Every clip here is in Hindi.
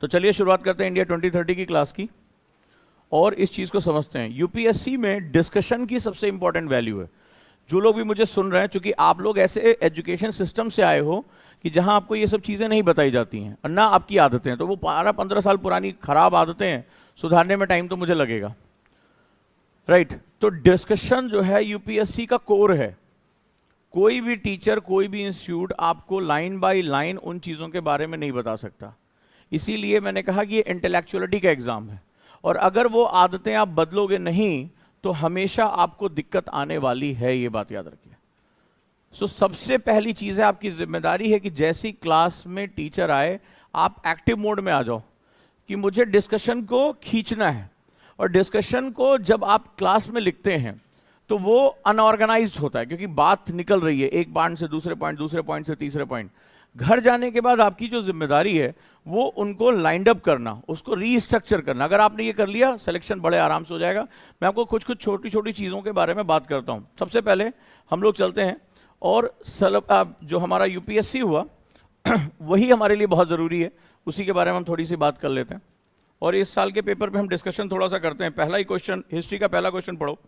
तो चलिए शुरुआत करते हैं इंडिया 2030 की क्लास की और इस चीज़ को समझते हैं। यूपीएससी में डिस्कशन की सबसे इंपॉर्टेंट वैल्यू है। जो लोग भी मुझे सुन रहे हैं, चूंकि आप लोग ऐसे एजुकेशन सिस्टम से आए हो कि जहां आपको ये सब चीज़ें नहीं बताई जाती हैं और ना आपकी आदतें हैं, तो वो 12-15 साल पुरानी खराब आदतें हैं, सुधारने में टाइम तो मुझे लगेगा, राइट। तो डिस्कशन जो है यूपीएससी का कोर है। कोई भी टीचर, कोई भी इंस्टीट्यूट आपको लाइन बाय लाइन उन चीज़ों के बारे में नहीं बता सकता। इसीलिए मैंने कहा कि ये इंटेलेक्चुअलिटी का एग्जाम है, और अगर वो आदतें आप बदलोगे नहीं तो हमेशा आपको दिक्कत आने वाली है, ये बात याद रखिए। सो सबसे पहली चीज़ है, आपकी जिम्मेदारी है कि जैसी क्लास में टीचर आए आप एक्टिव मोड में आ जाओ कि मुझे डिस्कशन को खींचना है। और डिस्कशन को जब आप क्लास में लिखते हैं तो वो अनऑर्गेनाइज्ड होता है, क्योंकि बात निकल रही है एक पॉइंट से दूसरे पॉइंट, दूसरे पॉइंट से तीसरे पॉइंट। घर जाने के बाद आपकी जो जिम्मेदारी है वो उनको लाइंड अप करना, उसको रीस्ट्रक्चर करना। अगर आपने ये कर लिया, सिलेक्शन बड़े आराम से हो जाएगा। मैं आपको कुछ कुछ छोटी छोटी चीज़ों के बारे में बात करता हूँ। सबसे पहले हम लोग चलते हैं और जो हमारा यूपीएससी हुआ वही हमारे लिए बहुत ज़रूरी है, उसी के बारे में हम थोड़ी सी बात कर लेते हैं। और इस साल के पेपर पे हम डिस्कशन थोड़ा सा करते हैं। पहला ही क्वेश्चन, हिस्ट्री का पहला क्वेश्चन पढ़ो,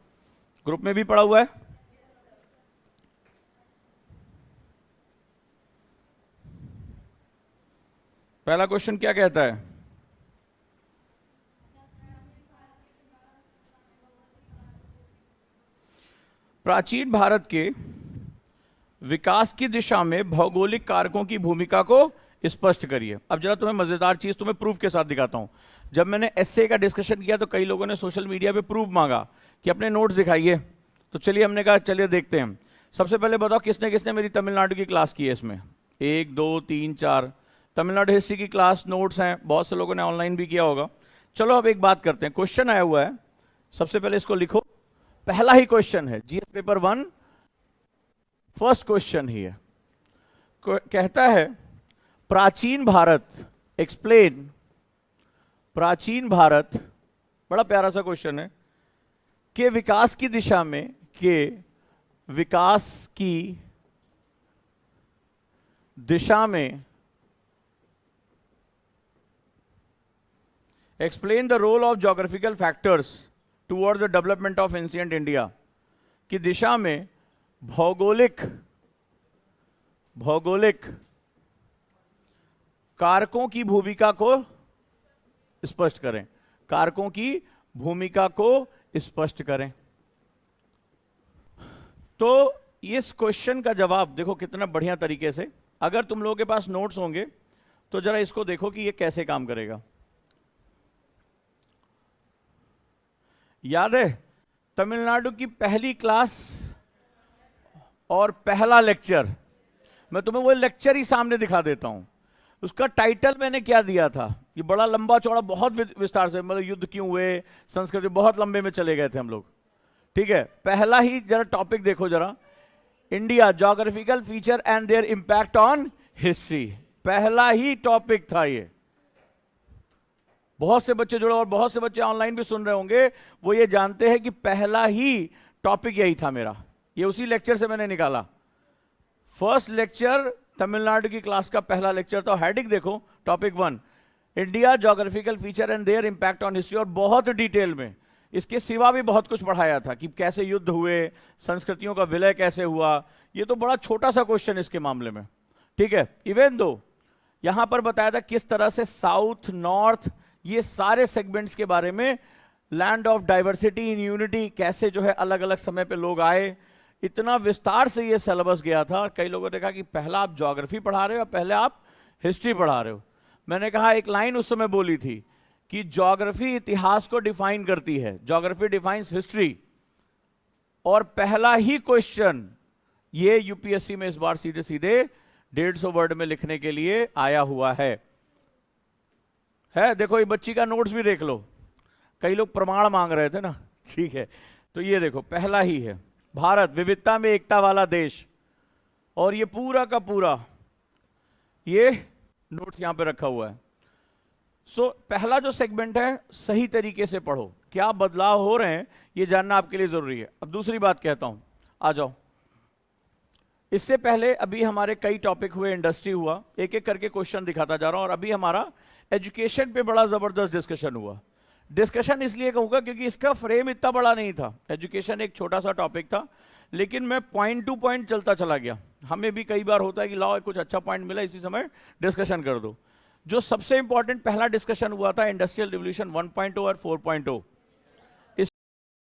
ग्रुप में भी पढ़ा हुआ है। पहला क्वेश्चन क्या कहता है? प्राचीन भारत के विकास की दिशा में भौगोलिक कारकों की भूमिका को स्पष्ट करिए। अब जरा तुम्हें मजेदार चीज तुम्हें प्रूफ के साथ दिखाता हूं। जब मैंने एसए का डिस्कशन किया तो कई लोगों ने सोशल मीडिया पे प्रूफ मांगा कि अपने नोट्स दिखाइए। तो चलिए, हमने कहा चलिए देखते हैं। सबसे पहले बताओ किसने किसने मेरी तमिलनाडु की क्लास की है? इसमें 1 2 3 4 तमिलनाडु हिस्ट्री की क्लास नोट्स हैं। बहुत से लोगों ने ऑनलाइन भी किया होगा। चलो अब एक बात करते हैं। क्वेश्चन आया हुआ है, सबसे पहले इसको लिखो। पहला ही क्वेश्चन है, जीएस पेपर 1 फर्स्ट क्वेश्चन ही है। कहता है प्राचीन भारत, एक्सप्लेन प्राचीन भारत, बड़ा प्यारा सा क्वेश्चन है, के विकास की दिशा में, के विकास की दिशा में explain the role of geographical factors towards the development of ancient India. की दिशा में भौगोलिक कारकों की भूमिका को स्पष्ट करें। कारकों की भूमिका को स्पष्ट करें। तो इस क्वेश्चन का जवाब देखो कितना बढ़िया तरीके से। अगर तुम लोगों के पास नोट्स होंगे तो जरा इसको देखो कि ये कैसे काम करेगा। याद है तमिलनाडु की पहली क्लास और पहला लेक्चर? मैं तुम्हें वो लेक्चर ही सामने दिखा देता हूं। उसका टाइटल मैंने क्या दिया था? ये बड़ा लंबा चौड़ा, बहुत विस्तार से, मतलब युद्ध क्यों हुए, संस्कृति, बहुत लंबे में चले गए थे हम लोग। ठीक है, पहला ही जरा टॉपिक देखो जरा, India geographical feature and their impact on history. पहला ही टॉपिक था ये। बहुत से बच्चे जुड़े और बहुत से बच्चे ऑनलाइन भी सुन रहे होंगे, वो ये जानते हैं कि पहला ही टॉपिक यही था मेरा। ये उसी लेक्चर से मैंने निकाला। फर्स्ट लेक्चर तमिलनाडु की क्लास का पहला लेक्चर था। हेडिंग देखो, topic 1 India geographical feature and their impact on history. और बहुत डिटेल में इसके सिवा भी बहुत कुछ पढ़ाया था कि कैसे युद्ध हुए, संस्कृतियों का विलय कैसे हुआ। ये तो बड़ा छोटा सा क्वेश्चन इसके मामले में, ठीक है। इवन दो यहां पर बताया था किस तरह से साउथ, नॉर्थ, ये सारे सेगमेंट्स के बारे में, land of diversity in unity, कैसे जो है अलग अलग समय पे लोग आए। इतना विस्तार से ये सिलेबस गया था। और कई लोगों ने कहा कि पहला आप ज्योग्राफी पढ़ा रहे हो, पहले आप हिस्ट्री पढ़ा रहे हो। मैंने कहा, एक लाइन उस समय बोली थी कि ज्योग्राफी इतिहास को डिफाइन करती है, ज्योग्राफी डिफाइंस हिस्ट्री। और पहला ही क्वेश्चन ये यूपीएससी में इस बार सीधे सीधे 150 वर्ड में लिखने के लिए आया हुआ है। देखो, ये बच्ची का नोट्स भी देख लो। कई लोग प्रमाण मांग रहे थे ना, ठीक है। तो ये देखो, पहला ही है, भारत विविधता में एकता वाला देश। और ये पूरा का पूरा ये नोट्स यहां पे रखा हुआ है। सो पहला जो सेगमेंट है सही तरीके से पढ़ो, क्या बदलाव हो रहे हैं ये जानना आपके लिए जरूरी है। अब दूसरी बात कहता हूं, आ जाओ। इससे पहले अभी हमारे कई टॉपिक हुए, इंडस्ट्री हुआ, एक एक करके क्वेश्चन दिखाता जा रहा हूं। और अभी हमारा एजुकेशन पे बड़ा जबरदस्त डिस्कशन हुआ। डिस्कशन इसलिए कहूंगा क्योंकि इसका फ्रेम इतना बड़ा नहीं था, एजुकेशन एक छोटा सा टॉपिक था, लेकिन मैं पॉइंट टू पॉइंट चलता चला गया। हमें भी कई बार होता है कि लाओ कुछ अच्छा पॉइंट मिला इसी समय डिस्कशन कर दो। जो सबसे इंपॉर्टेंट पहला डिस्कशन हुआ था इंडस्ट्रियल रिवॉल्यूशन 1.0 और 4.0,